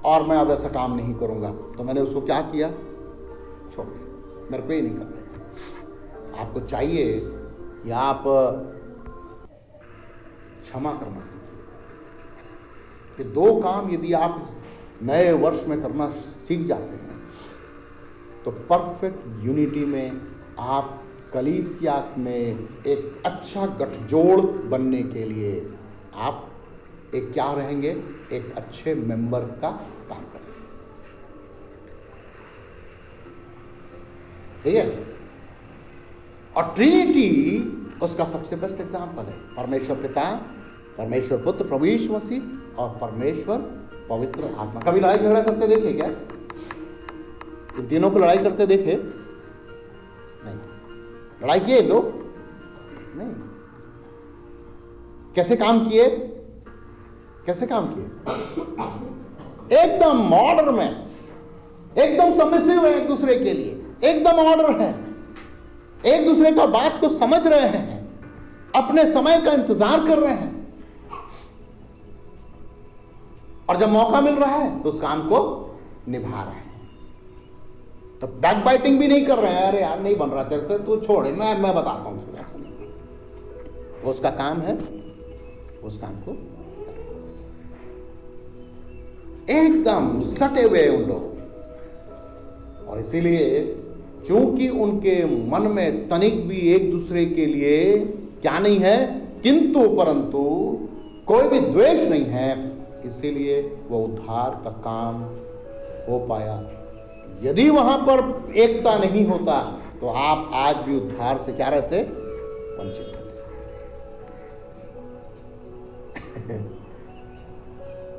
[SPEAKER 1] और मैं अब ऐसा काम नहीं करूंगा। तो मैंने उसको क्या किया? छोड़ दिया, मेरे को ये नहीं करना। आपको चाहिए कि आप क्षमा करना सीखिए। कि दो काम यदि आप नए वर्ष में करना सीख जाते हैं, तो परफेक्ट यूनिटी में आप कलीसिया में एक अच्छा गठजोड़ बनने के लिए आप एक क्या रहेंगे? एक अच्छे मेंबर का काम करेंगे। ठीक है? और ट्रिनिटी उसका सबसे बेस्ट एग्जांपल है। परमेश्वर पिता, परमेश्वर पुत्र प्रभु यीशु मसीह और परमेश्वर पवित्र आत्मा। कभी लड़ाई झगड़ा करते देखे क्या? इन तीनों को लड़ाई करते देखे? नहीं। लड़ाई किए लोग? नहीं। कैसे काम किए? कैसे काम किए? एकदम ऑर्डर में, एकदम सबमिसिव है एक दूसरे के लिए, एकदम ऑर्डर है, एक दूसरे का बात को समझ रहे हैं, अपने समय का इंतजार कर रहे हैं, और जब मौका मिल रहा है तो उस काम को निभा रहे हैं। तो बैक बाइटिंग भी नहीं कर रहे हैं, अरे यार नहीं बन रहा तेरे से, तू छोड़, मैं बताता हूं तुझे, ऐसा नहीं। वो उसका काम है, उस काम को एकदम सटे हुए उन लोग। और इसीलिए चूंकि उनके मन में तनिक भी एक दूसरे के लिए क्या नहीं है, किंतु परंतु कोई भी द्वेष नहीं है, इसीलिए वो उद्धार का काम हो पाया। यदि वहां पर एकता नहीं होता तो आप आज भी उद्धार से क्या रहते, वंचित रहते।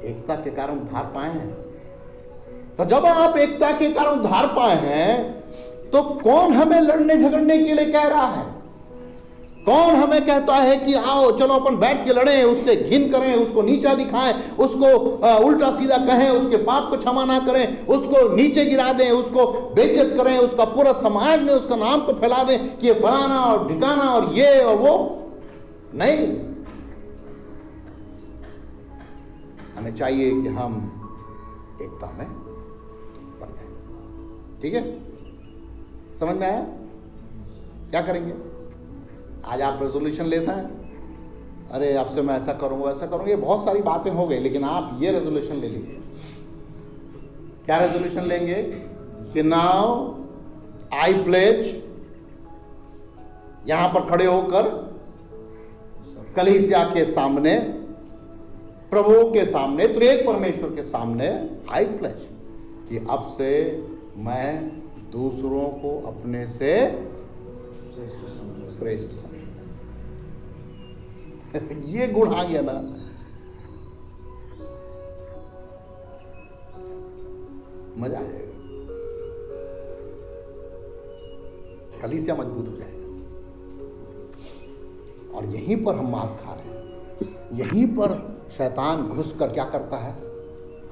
[SPEAKER 1] एकता के कारण उद्धार पाए हैं। तो जब आप एकता के कारण उद्धार पाए हैं तो कौन हमें लड़ने झगड़ने के लिए कह रहा है? कौन हमें कहता है कि आओ चलो अपन बैठ के लड़ें, उससे घिन करें, उसको नीचा दिखाएं, उसको उल्टा सीधा कहें, उसके पाप को क्षमा ना करें, उसको नीचे गिरा दें, उसको बेइज्जत करें, उसका पूरा समाज में उसका नाम को फैला दें कि ये फलाना और ढिकाना और ये और वो? नहीं, हमें चाहिए कि हम एकता में बढ़ जाएं। ठीक है, समझ में आया? क्या करेंगे? आज आप रेजोल्यूशन ले हैं, अरे अब से मैं ऐसा करूंगा ऐसा करूंगा, ये बहुत सारी बातें हो गई, लेकिन आप ये रेजोल्यूशन ले लीजिए। क्या रेजोल्यूशन लेंगे कि नाउ आई प्लेज, यहां पर खड़े होकर कलीसिया के सामने, प्रभु के सामने, त्रिएक परमेश्वर के सामने आई प्लेज कि अब से मैं दूसरों को अपने से श्रेष्ठ समझ। ये गुण आ गया ना, मजा आ जाएगा, कलीसिया मजबूत हो जाएगा। और यहीं पर हम मात खा रहे हैं, यहीं पर शैतान घुस कर क्या करता है,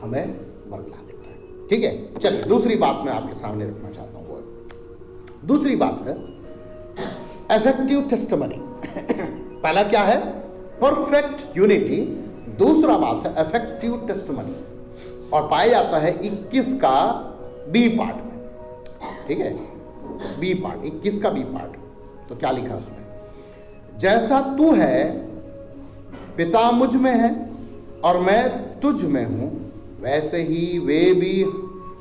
[SPEAKER 1] हमें बरगला देता है। ठीक है, चलिए दूसरी बात मैं आपके सामने रखना चाहता हूं। वो दूसरी बात है इफेक्टिव टेस्टिमनी। पहला क्या है, परफेक्ट यूनिटी। दूसरा बात है इफेक्टिव टेस्टिमनी, और पाया जाता है 21 का बी पार्ट में। ठीक है, बी पार्ट, 21 का बी पार्ट। तो क्या लिखा उसमें, जैसा तू है पिता मुझ में है और मैं तुझ में हूं, वैसे ही वे भी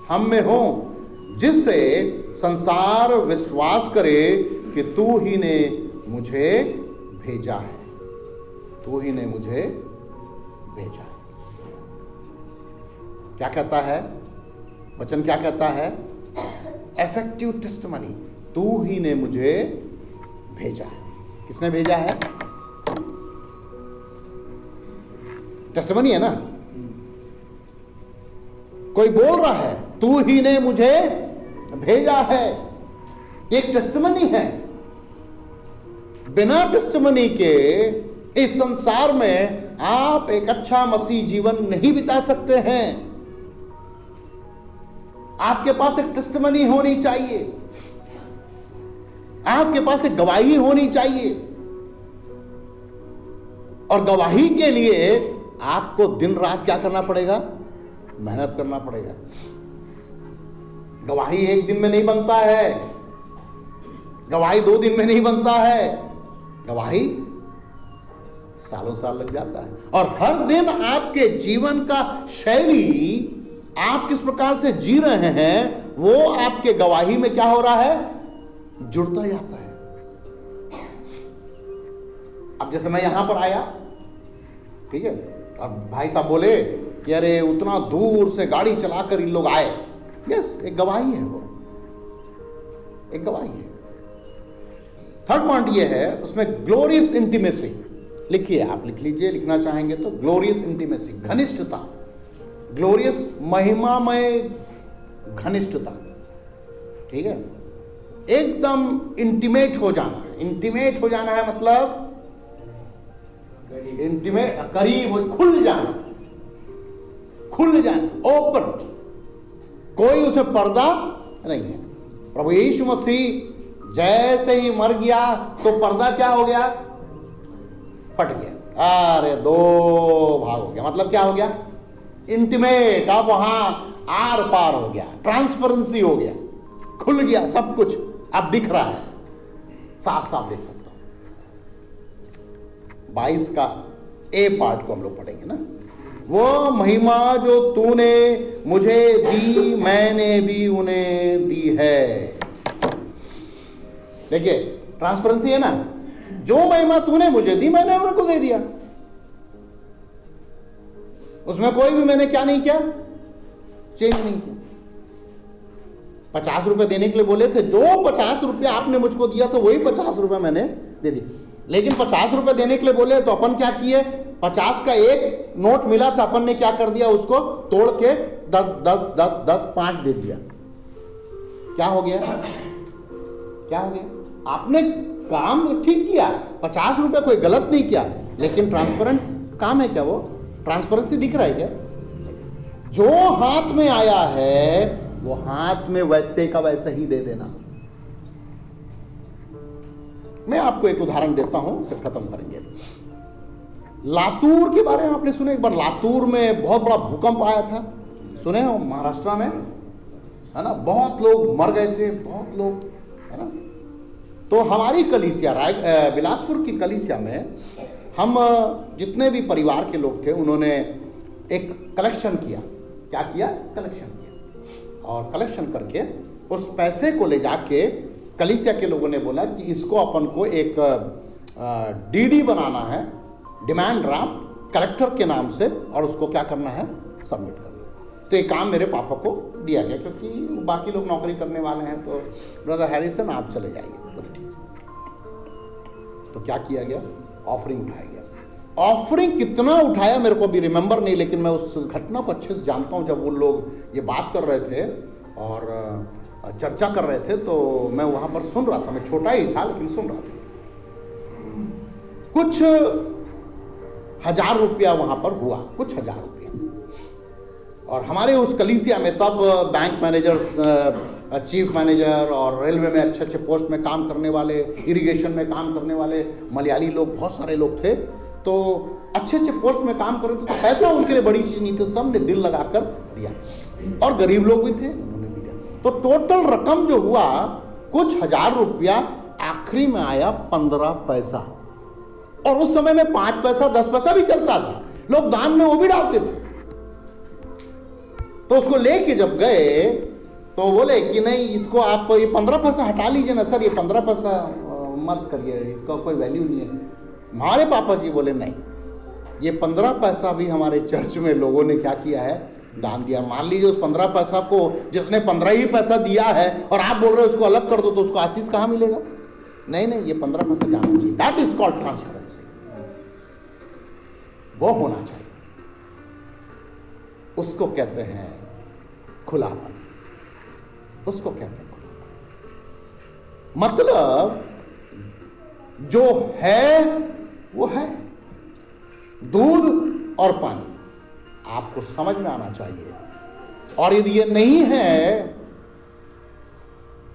[SPEAKER 1] हम में हो, जिससे संसार विश्वास करे कि तू ही ने मुझे भेजा है, तू ही ने मुझे भेजा है। क्या कहता है वचन, क्या कहता है, इफेक्टिव टेस्टिमनी, तू ही ने मुझे भेजा है। किसने भेजा है? टेस्टिमनी है ना, कोई बोल रहा है तू ही ने मुझे भेजा है, एक टेस्टिमनी है। बिना टेस्टिमनी के इस संसार में आप एक अच्छा मसीह जीवन नहीं बिता सकते हैं। आपके पास एक टेस्टिमनी होनी चाहिए, आपके पास एक गवाही होनी चाहिए, और गवाही के लिए आपको दिन रात क्या करना पड़ेगा, मेहनत करना पड़ेगा। गवाही एक दिन में नहीं बनता है, गवाही 2 दिन में नहीं बनता है, गवाही सालों साल लग जाता है। और हर दिन आपके जीवन का शैली, आप किस प्रकार से जी रहे हैं, वो आपके गवाही में क्या हो रहा है, जुड़ता जाता है। अब जैसे मैं यहां पर आया, ठीक है, और भाई साहब बोले कि अरे उतना दूर से गाड़ी चलाकर इन लोग आए, यस, एक गवाही है, वो एक गवाही है। थर्ड पॉइंट ये है, उसमें ग्लोरियस इंटीमेसी लिखिए, आप लिख लीजिए, लिखना चाहेंगे तो ग्लोरियस इंटीमेसी, घनिष्ठता, ग्लोरियस महिमामय घनिष्ठता। ठीक है, एकदम इंटीमेट हो जाना। इंटीमेट हो जाना है मतलब इंटीमेट, करीब हो, खुल जाना, खुल जाना, ओपन, कोई उसमें पर्दा नहीं है। प्रभु यीशु मसीह जैसे ही मर गया तो पर्दा क्या हो गया, फट गया, अरे 2 भाग हो गया। मतलब क्या हो गया, इंटीमेट, अब वहां आर पार हो गया, ट्रांसपेरेंसी हो गया। खुल गया सब कुछ, अब दिख रहा है, साफ साफ देख सकता हूं। 22 का ए पार्ट को हम लोग पढ़ेंगे ना। वो महिमा जो तूने मुझे दी, मैंने भी उन्हें दी है। देखिए ट्रांसपेरेंसी है ना, जो महिमा तूने मुझे दी मैंने उनको दे दिया। उसमें कोई भी मैंने क्या नहीं किया, चेंज नहीं किया। 50 रुपए देने के लिए बोले थे, जो 50 रुपए आपने मुझको दिया था वही 50 रुपए मैंने दे दी। लेकिन 50 रुपए देने के लिए बोले तो अपन क्या किए, 50 का एक नोट मिला था, अपन ने क्या कर दिया, उसको तोड़ के 10 5 दे दिया। क्या हो गया, क्या हो गया? आपने काम ठीक किया, 50 रुपए कोई गलत नहीं किया, लेकिन ट्रांसपेरेंट काम है क्या? वो ट्रांसपेरेंसी दिख रहा है क्या? जो हाथ में आया है वो हाथ में वैसे का वैसे ही दे देना। मैं आपको एक उदाहरण देता हूं, फिर खत्म करेंगे। लातूर के बारे में आपने सुने? एक बार लातूर में बहुत बड़ा भूकंप आया था, सुने हो? महाराष्ट्र में है ना, बहुत लोग मर गए थे, बहुत लोग, है ना। तो हमारी कलीसिया बिलासपुर की कलीसिया में हम जितने भी परिवार के लोग थे, उन्होंने एक कलेक्शन किया। क्या किया? कलेक्शन किया। और कलेक्शन करके उस पैसे को ले जाके कलीसिया के लोगों ने बोला कि इसको अपन को एक डीडी बनाना है, डिमांड ड्राफ्ट, कलेक्टर के नाम से, और उसको क्या करना है, सबमिट करना है। तो ये काम मेरे पापा को दिया गया, क्योंकि बाकी लोग नौकरी करने वाले हैं, तो ब्रदर हैरिसन आप चले जाइए। बोले ठीक। तो क्या किया गया, ऑफरिंग उठाया गया। ऑफरिंग कितना उठाया मेरे को भी रिमेंबर नहीं, लेकिन मैं उस घटना को अच्छे से जानता हूं। जब वो लोग ये बात कर रहे थे और चर्चा कर रहे थे, तो मैं वहां पर सुन रहा था। मैं छोटा ही था लेकिन सुन रहा था। कुछ 1000 रुपया वहां पर हुआ, कुछ 1000 रुपया। और हमारे उस कलीसिया में तब बैंक मैनेजर्स, चीफ मैनेजर और रेलवे में अच्छे अच्छे पोस्ट में काम करने वाले, इरिगेशन में काम करने वाले मलयाली लोग, बहुत सारे लोग थे। तो अच्छे अच्छे पोस्ट में काम कर रहे थे, तो पैसा उनके लिए बड़ी चीज नहीं थी, सबने दिल लगाकर दिया। और गरीब लोग भी थे, उन्होंने भी दिया। तो टोटल रकम जो हुआ, कुछ 1000 रुपया, आखिरी में आया 15 पैसा। और उस समय में 5 पैसा 10 पैसा भी चलता था, लोग दान में वो भी डालते थे। तो उसको लेके जब गए तो बोले कि नहीं, इसको आप ये 15 पैसा हटा लीजिए ना सर, ये 15 पैसा मत करिए, इसका कोई वैल्यू नहीं है। हमारे पापा जी बोले नहीं, ये 15 पैसा भी हमारे चर्च में लोगों ने क्या किया है, दान दिया। मान लीजिए उस 15 पैसा को जिसने 15 ही पैसा दिया है और आप बोल रहे हो उसको अलग कर दो, तो उसको आशीष कहां मिलेगा? नहीं नहीं, ये 15 पैसा जाना चाहिए। That is called transparency. वो होना चाहिए, उसको कहते हैं खुलापन, उसको कहते हैं खुलापन। मतलब जो है वो है, दूध और पानी, आपको समझ में आना चाहिए। और यदि ये नहीं है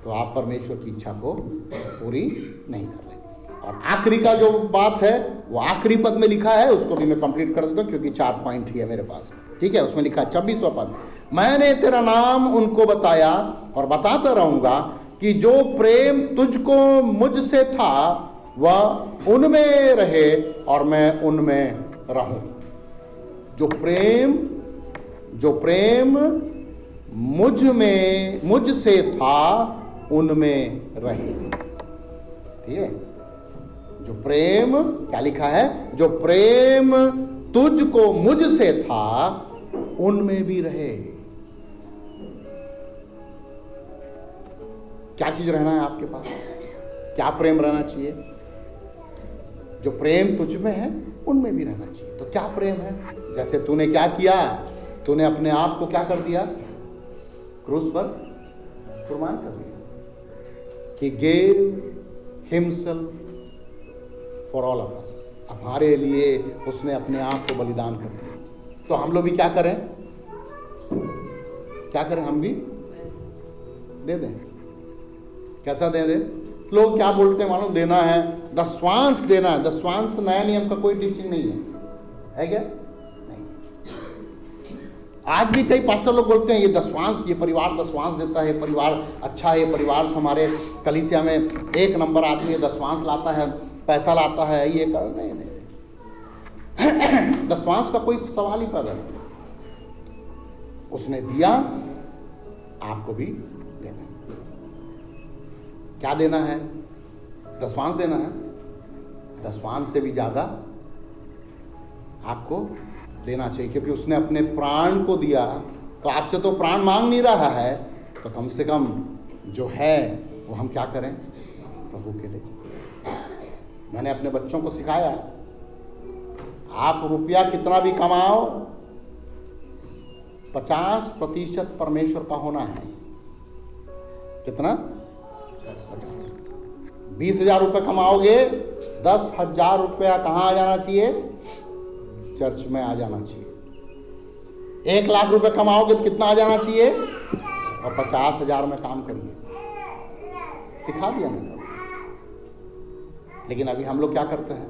[SPEAKER 1] तो आप परमेश्वर की इच्छा को पूरी नहीं कर रहे। और आखिरी का जो बात है वो आखिरी पद में लिखा है, उसको भी मैं कंप्लीट कर देता हूं, क्योंकि 4 पॉइंट ही है मेरे पास। ठीक है, उसमें लिखा है 24वां पद, मैंने तेरा नाम उनको बताया और बताता रहूंगा कि जो प्रेम तुझको मुझसे था वह उनमें रहे और मैं उनमें रहूं। जो प्रेम मुझसे था उनमें रहे। ठीक है, जो प्रेम, क्या लिखा है, जो प्रेम तुझको मुझसे था उनमें भी रहे। क्या चीज रहना है आपके पास? क्या प्रेम रहना चाहिए? जो प्रेम तुझ में है उनमें भी रहना चाहिए। तो क्या प्रेम है? जैसे तूने क्या किया, तूने अपने आप को क्या कर दिया, क्रूस पर कुर्बान कर दिया। कि gave himself for all of us, हमारे लिए उसने अपने आप को बलिदान कर दिया। तो हम लोग भी क्या करें, क्या करें, हम भी दे दें। कैसा दे दें? लोग क्या बोलते हैं मालूम, देना है, दशवांश देना है। दशवांश नया नियम का कोई टीचिंग नहीं है क्या? नहीं। आज भी कई पास्टर लोग बोलते हैं ये दशवांश, ये परिवार दशवांश देता है, परिवार अच्छा है, परिवार से हमारे कलीसिया में एक नंबर आदमी है, दशवांश लाता है, पैसा लाता है, ये कर नहीं। दशवांश का कोई सवाल ही पैदा नहीं। उसने दिया, आपको भी देना। क्या देना है? दशवांश देना है। दशवांश से भी ज्यादा आपको देना चाहिए, क्योंकि उसने अपने प्राण को दिया। तो आपसे तो प्राण मांग नहीं रहा है, तो कम से कम जो है वो हम क्या करें? प्रभु के लिए। मैंने अपने बच्चों को सिखाया, आप रुपया कितना भी कमाओ, 50% परमेश्वर का होना है। कितना? 50। 20,000 रुपये कमाओगे, 10,000 रुपया कहाँ आ जाना चाहिए? चर्च में आ जाना चाहिए। 1 लाख रुपए कमाओगे तो कितना आ जाना चाहिए? और 50,000 में काम करिए। सिखा दिया मैंने। लेकिन अभी हम लोग क्या करते हैं?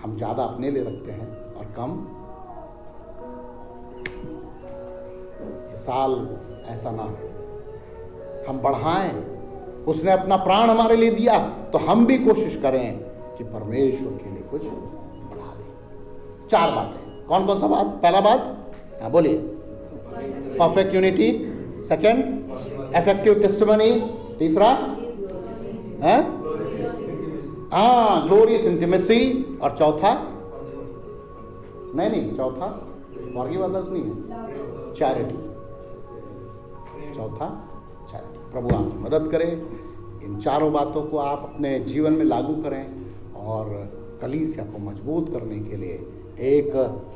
[SPEAKER 1] हम ज्यादा अपने लिए रखते हैं और कम। इस साल ऐसा ना हो, हम बढ़ाएं। उसने अपना प्राण हमारे लिए दिया, तो हम भी कोशिश करें कि परमेश्वर के लिए कुछ बढ़ा दें। 4 बातें। कौन कौन सा बात? पहला बात, हाँ बोलिए, perfect unity. Second, effective testimony. तीसरा, ग्लोरियस इंटीमेसी। और चौथा, नहीं चौथा फॉरगिव अदर्स नहीं है, चैरिटी। चौथा चैरिटी। प्रभु आप मदद करें, इन 4 बातों को आप अपने जीवन में लागू करें और कलीसिया को मजबूत करने के लिए एक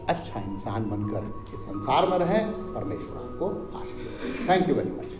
[SPEAKER 1] अच्छा इंसान बनकर इस संसार में रहें। परमेश्वर आपको आशीष दे। Thank you very much.